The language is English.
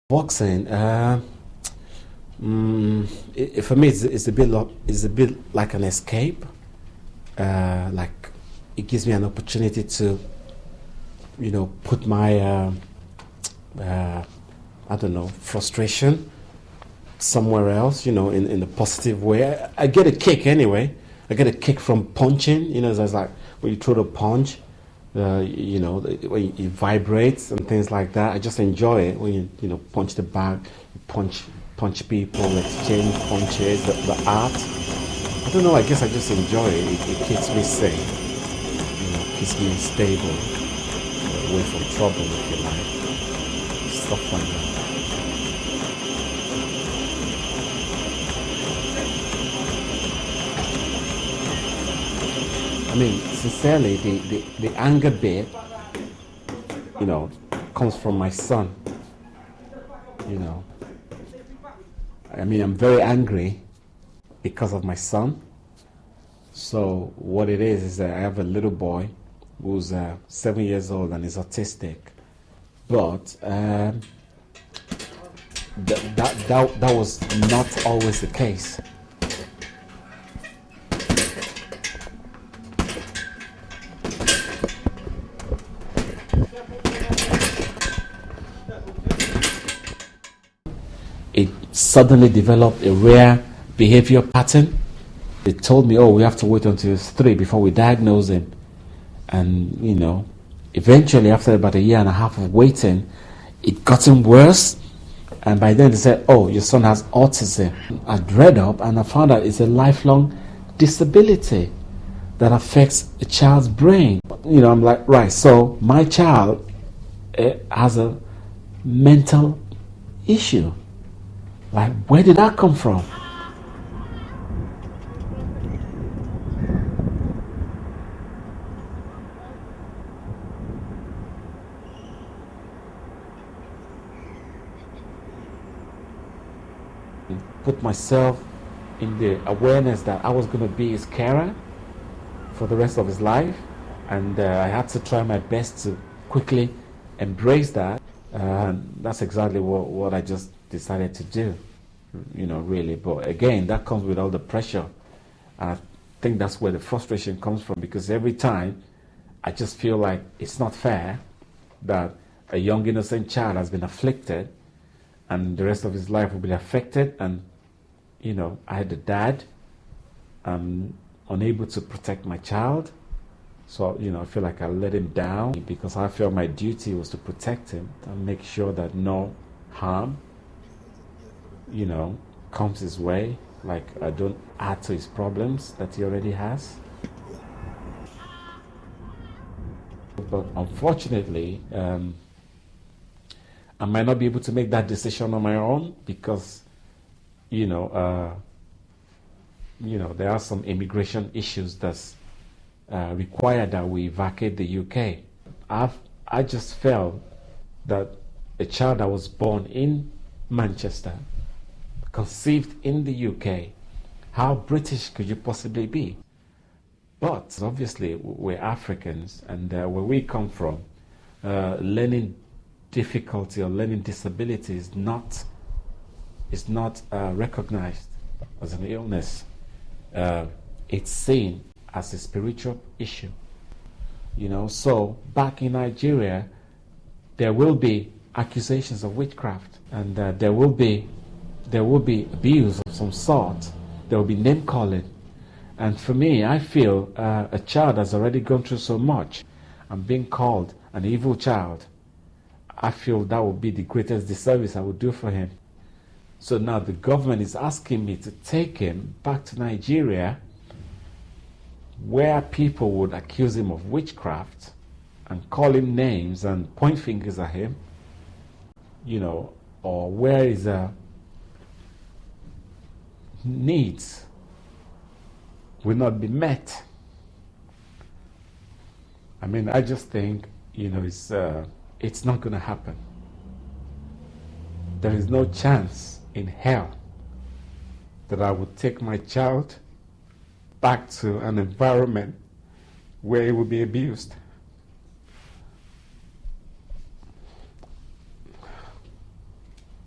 Boxing, for me, it's a bit like an escape. Like it gives me an opportunity to, put my, I don't know, frustration somewhere else. In a positive way. I get a kick anyway. I get a kick from punching. It's like when you throw the punch. When it vibrates and things like that. I just enjoy it when you punch the bag, you punch people, exchange punches, the art. I don't know, I guess I just enjoy it. It keeps me sane, keeps me stable, away from trouble if you like, stuff like that. I mean, sincerely, the anger bit, comes from my son. I mean, I'm very angry because of my son. So what it is that I have a little boy who's 7 years old and is autistic. But that was not always the case. It suddenly developed a rare behavior pattern. They told me, we have to wait until he's 3 before we diagnose him. And, eventually after about 1.5 years of waiting, it gotten worse. And by then they said, your son has autism. I read up and I found out it's a lifelong disability that affects a child's brain. I'm like, right, so my child has a mental issue. Like, where did that come from? Put myself in the awareness that I was going to be his carer for the rest of his life, and I had to try my best to quickly embrace that. That's exactly what I just decided to do, really. But again, that comes with all the pressure. I think that's where the frustration comes from, because every time I just feel like it's not fair that a young innocent child has been afflicted and the rest of his life will be affected. And I had a dad, I'm unable to protect my child, so I feel like I let him down, because I felt my duty was to protect him and make sure that no harm comes his way, like I don't add to his problems that he already has. But unfortunately, I might not be able to make that decision on my own, because there are some immigration issues that's require that we vacate the UK. I just felt that a child that was born in Manchester, conceived in the UK, how British could you possibly be? But obviously we're Africans, and where we come from, learning difficulty or learning disability is not recognized as an illness. It's seen as a spiritual issue. So back in Nigeria, there will be accusations of witchcraft, and there will be abuse of some sort. There will be name calling. And for me, I feel a child has already gone through so much and being called an evil child, I feel that would be the greatest disservice I would do for him. So now the government is asking me to take him back to Nigeria, where people would accuse him of witchcraft and call him names and point fingers at him, or where his needs will not be met. I mean, I just think it's not going to happen. There is no chance in hell that I would take my child back to an environment where he will be abused.